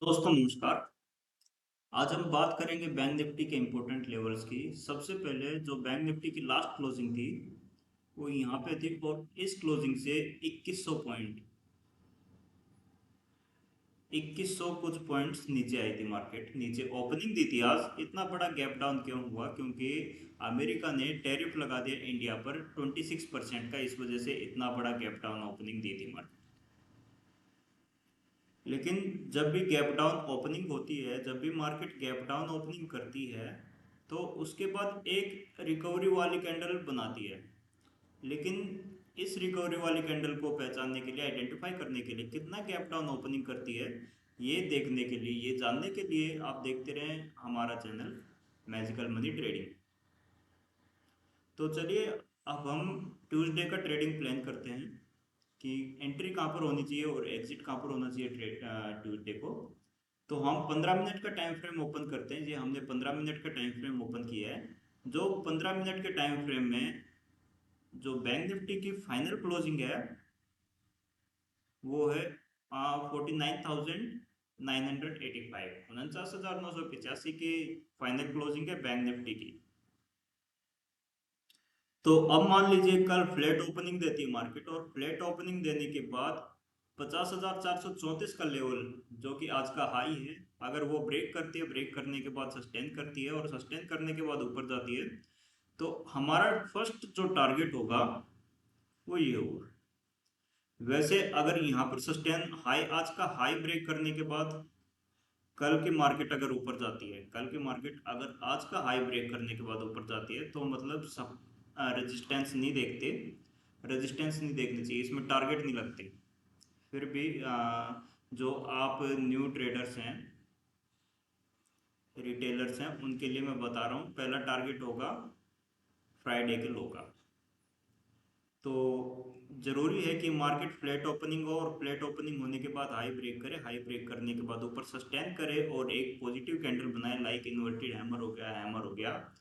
दोस्तों नमस्कार। आज हम बात करेंगे बैंक निफ्टी के इम्पोर्टेंट लेवल्स की। सबसे पहले जो बैंक निफ्टी की लास्ट क्लोजिंग थी वो यहाँ पे थी और इस क्लोजिंग से 2100 पॉइंट 2100 कुछ पॉइंट्स नीचे आई थी। मार्केट नीचे ओपनिंग दी थी। आज इतना बड़ा गैप डाउन क्यों हुआ? क्योंकि अमेरिका ने टैरिफ लगा दिया इंडिया पर 26% का। इस वजह से इतना बड़ा गैप डाउन ओपनिंग दी थी मार्केट। लेकिन जब भी गैप डाउन ओपनिंग होती है, जब भी मार्केट गैप डाउन ओपनिंग करती है, तो उसके बाद एक रिकवरी वाली कैंडल बनाती है। लेकिन इस रिकवरी वाली कैंडल को पहचानने के लिए, आइडेंटिफाई करने के लिए कितना गैप डाउन ओपनिंग करती है, ये देखने के लिए, ये जानने के लिए आप देखते रहें हमारा चैनल मैजिकल मनी ट्रेडिंग। तो चलिए अब हम ट्यूसडे का ट्रेडिंग प्लान करते हैं कि एंट्री कहाँ पर होनी चाहिए और एग्जिट कहाँ पर होना चाहिए ट्रेड ट्यूसडे को। तो हम 15 मिनट का टाइम फ्रेम ओपन करते हैं। जी, हमने 15 मिनट का टाइम फ्रेम ओपन किया है। जो 15 मिनट के टाइम फ्रेम में जो बैंक निफ्टी की फाइनल क्लोजिंग है वो है 49,985, 49,985 की फाइनल क्लोजिंग है बैंक निफ्टी की। तो अब मान लीजिए कल फ्लैट ओपनिंग देती है मार्केट, और फ्लैट ओपनिंग देने के बाद 50,434 का लेवल जो कि आज का हाई है, अगर वो ब्रेक करती है, ब्रेक करने के बाद सस्टेन करती है और सस्टेन करने के बाद ऊपर जाती है, तो हमारा फर्स्ट जो टारगेट होगा वो ये होगा। वैसे अगर यहाँ पर सस्टेन हाई, आज का हाई ब्रेक करने के बाद कल की मार्केट अगर ऊपर जाती है, कल की मार्केट अगर आज का हाई ब्रेक करने के बाद ऊपर जाती है, तो मतलब सब रेजिस्टेंस नहीं देखते। रेजिस्टेंस नहीं देखनी चाहिए, इसमें टारगेट नहीं लगते। फिर भी जो आप न्यू ट्रेडर्स हैं, रिटेलर्स हैं, उनके लिए मैं बता रहा हूँ, पहला टारगेट होगा फ्राइडे के लो का। तो जरूरी है कि मार्केट फ्लैट ओपनिंग हो, और फ्लैट ओपनिंग होने के बाद हाई ब्रेक करे, हाई ब्रेक करने के बाद ऊपर सस्टेन करे और एक पॉजिटिव कैंडल बनाए, लाइक इन्वर्टेड हैमर हो गया, हैमर हो गया,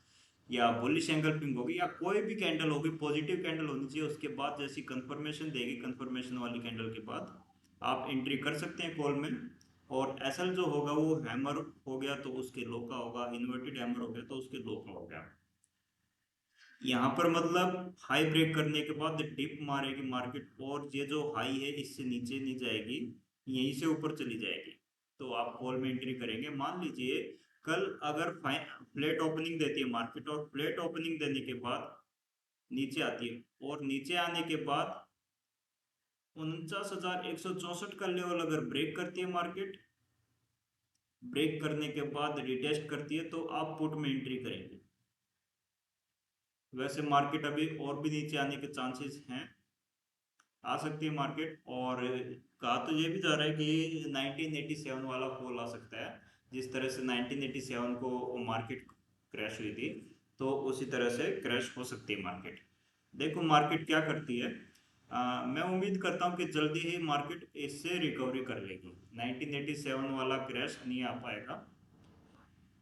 या बुलिश एंगल्फिंग होगी, या कोई भी कैंडल होगी, पॉजिटिव कैंडल होनी चाहिए। उसके बाद जैसी कंफर्मेशन देगी, कंफर्मेशन वाली कैंडल के बाद आप एंट्री कर सकते हैं कॉल में। और एसएल जो होगा वो हैमर हो गया तो उसके लो का होगा, इन्वर्टेड हैमर हो गया तो उसके लो का होगा। यहाँ पर मतलब हाई ब्रेक करने के बाद डिप मारेगी मार्केट, और ये जो हाई है इससे नीचे नहीं जाएगी, यहीं से ऊपर चली जाएगी। तो आप कॉल में एंट्री करेंगे। मान लीजिए कल अगर फ्लैट ओपनिंग देती है मार्केट, और फ्लैट ओपनिंग देने के बाद नीचे आती है, और नीचे आने के बाद 49,164 का लेवल अगर ब्रेक करती है मार्केट, ब्रेक करने के बाद रिटेस्ट करती है, तो आप पुट में एंट्री करेंगे। वैसे मार्केट अभी और भी नीचे आने के चांसेस हैं, आ सकती है मार्केट। और कहा तो ये भी जा रहा है कि 1987 वाला फॉल आ सकता है। जिस तरह से 1987 को मार्केट क्रैश हुई थी, तो उसी तरह से क्रैश हो सकती है मार्केट। देखो मार्केट क्या करती है। मैं उम्मीद करता हूँ कि जल्दी ही मार्केट इससे रिकवरी कर लेगी। 1987 वाला क्रैश नहीं आ पाएगा,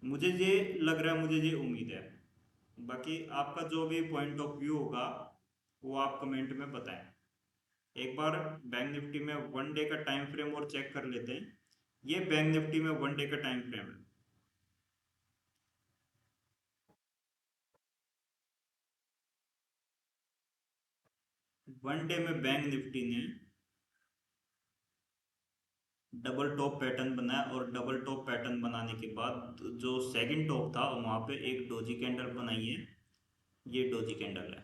मुझे ये लग रहा है, मुझे ये उम्मीद है। बाकी आपका जो भी पॉइंट ऑफ व्यू होगा वो आप कमेंट में बताएं। एक बार बैंक निफ्टी में वन डे का टाइम फ्रेम और चेक कर लेते हैं। ये बैंक निफ्टी में वन डे का टाइम फ्रेम है। वन डे में बैंक निफ्टी ने डबल टॉप पैटर्न बनाया, और डबल टॉप पैटर्न बनाने के बाद जो सेकंड टॉप था वहां पे एक डोजी कैंडल बनाई है। ये डोजी कैंडल है।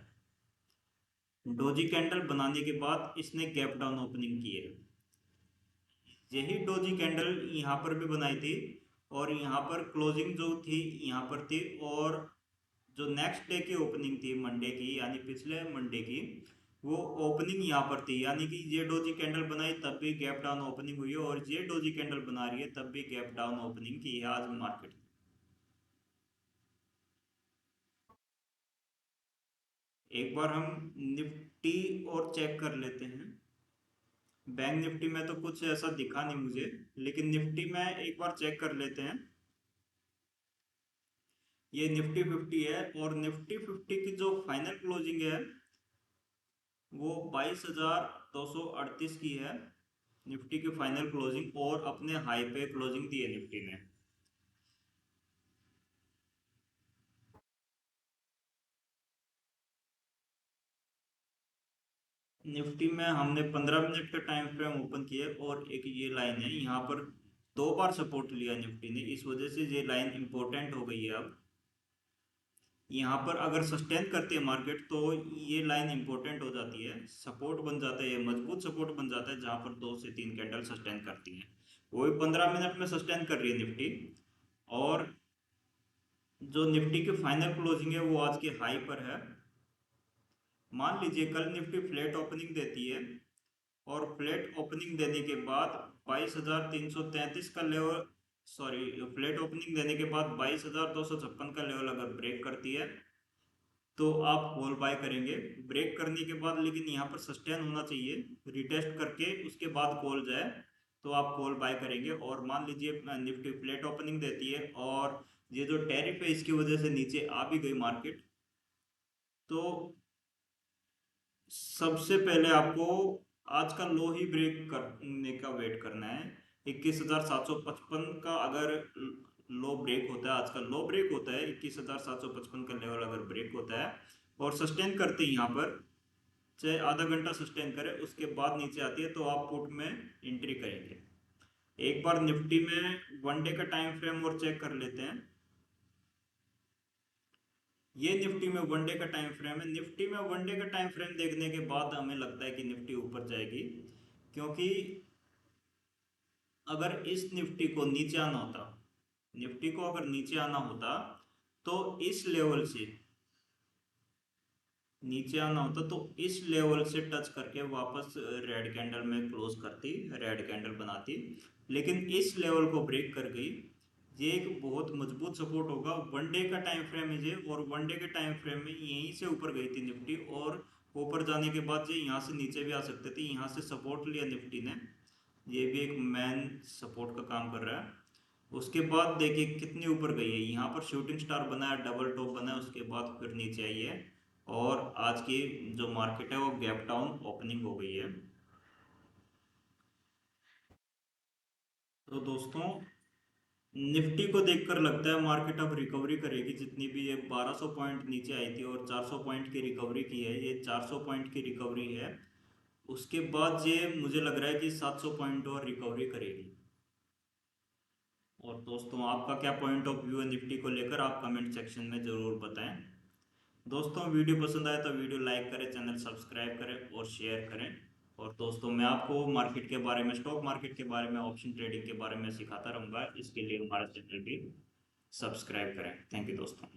डोजी कैंडल बनाने के बाद इसने गैप डाउन ओपनिंग की है। यही डोजी कैंडल यहाँ पर भी बनाई थी, और यहाँ पर क्लोजिंग जो थी यहाँ पर थी, और जो नेक्स्ट डे की ओपनिंग थी मंडे की, यानी पिछले मंडे की, वो ओपनिंग यहाँ पर थी। यानी कि ये डोजी कैंडल बनाई तब भी गैप डाउन ओपनिंग हुई है, और ये डोजी कैंडल बना रही है तब भी गैप डाउन ओपनिंग की है आज मार्केट। एक बार हम निफ्टी और चेक कर लेते हैं। बैंक निफ्टी में तो कुछ ऐसा दिखा नहीं मुझे, लेकिन निफ्टी में एक बार चेक कर लेते हैं। ये निफ्टी 50 है, और निफ्टी 50 की जो फाइनल क्लोजिंग है वो 22,238 की है। निफ्टी की फाइनल क्लोजिंग और अपने हाई पे क्लोजिंग दी है निफ्टी ने। निफ्टी में हमने 15 मिनट का टाइम फ्रेम ओपन किया और एक ये लाइन है यहाँ पर, दो बार सपोर्ट लिया निफ्टी ने, इस वजह से ये लाइन इंपॉर्टेंट हो गई है। अब यहाँ पर अगर सस्टेन करती है मार्केट तो ये लाइन इंपॉर्टेंट हो जाती है, सपोर्ट बन जाता है, मजबूत सपोर्ट बन जाता है, जहाँ पर 2 से 3 कैंडल सस्टेन करती हैं। वही 15 मिनट में सस्टेन कर रही है निफ्टी। और जो निफ्टी की फाइनल क्लोजिंग है वो आज के हाई पर है। मान लीजिए कल निफ्टी फ्लैट ओपनिंग देती है और फ्लैट ओपनिंग देने के बाद 22,333 का लेवल, सॉरी, फ्लैट ओपनिंग देने के बाद 22,256 का लेवल अगर ब्रेक करती है तो आप कॉल बाय करेंगे। ब्रेक करने के बाद लेकिन यहाँ पर सस्टेन होना चाहिए, रिटेस्ट करके उसके बाद कॉल जाए तो आप कॉल बाय करेंगे। और मान लीजिए निफ्टी फ्लैट ओपनिंग देती है और ये जो टैरिफ है इसकी वजह से नीचे आ भी गई मार्केट, तो सबसे पहले आपको आज का लो ही ब्रेक करने का वेट करना है। 21,755 का अगर लो ब्रेक होता है, आज का लो ब्रेक होता है 21,755 का लेवल अगर ब्रेक होता है और सस्टेन करते हैं यहाँ पर, चाहे आधा घंटा सस्टेन करे उसके बाद नीचे आती है तो आप पुट में एंट्री करेंगे। एक बार निफ्टी में 1 डे का टाइम फ्रेम और चेक कर लेते हैं। ये निफ्टी में 1 डे का टाइम फ्रेम है। निफ्टी में 1 डे का टाइम फ्रेम देखने के बाद हमें लगता है कि निफ्टी ऊपर जाएगी, क्योंकि अगर इस निफ्टी को नीचे आना होता, निफ्टी को अगर नीचे आना होता तो इस लेवल से नीचे आना होता तो इस लेवल से टच करके वापस रेड कैंडल में क्लोज करती, रेड कैंडल बनाती, लेकिन इस लेवल को ब्रेक कर गई। ये एक बहुत मजबूत सपोर्ट होगा। 1 डे का टाइम फ्रेम है ये, और 1 डे के टाइम फ्रेम में यहीं से ऊपर गई थी निफ्टी और ऊपर जाने के बाद ये यहाँ से नीचे भी आ सकते थे। यहाँ से सपोर्ट लिया निफ्टी ने, ये भी एक मैन सपोर्ट का काम कर रहा है। उसके बाद देखिए कितनी ऊपर गई है, यहाँ पर शूटिंग स्टार बना है, डबल टॉप बना है, उसके बाद फिर नीचे आई है और आज की जो मार्केट है वो गैप डाउन ओपनिंग हो गई है। तो दोस्तों, निफ्टी को देखकर लगता है मार्केट अब रिकवरी करेगी। जितनी भी ये 1200 पॉइंट नीचे आई थी और 400 पॉइंट की रिकवरी की है, ये 400 पॉइंट की रिकवरी है। उसके बाद ये मुझे लग रहा है कि 700 पॉइंट और रिकवरी करेगी। और दोस्तों, आपका क्या पॉइंट ऑफ व्यू है निफ्टी को लेकर, आप कमेंट सेक्शन में ज़रूर बताएं। दोस्तों, वीडियो पसंद आए तो वीडियो लाइक करें, चैनल सब्सक्राइब करें और शेयर करें। और दोस्तों, मैं आपको मार्केट के बारे में, स्टॉक मार्केट के बारे में, ऑप्शन ट्रेडिंग के बारे में सिखाता रहूँगा, इसके लिए हमारा चैनल भी सब्सक्राइब करें। थैंक यू दोस्तों।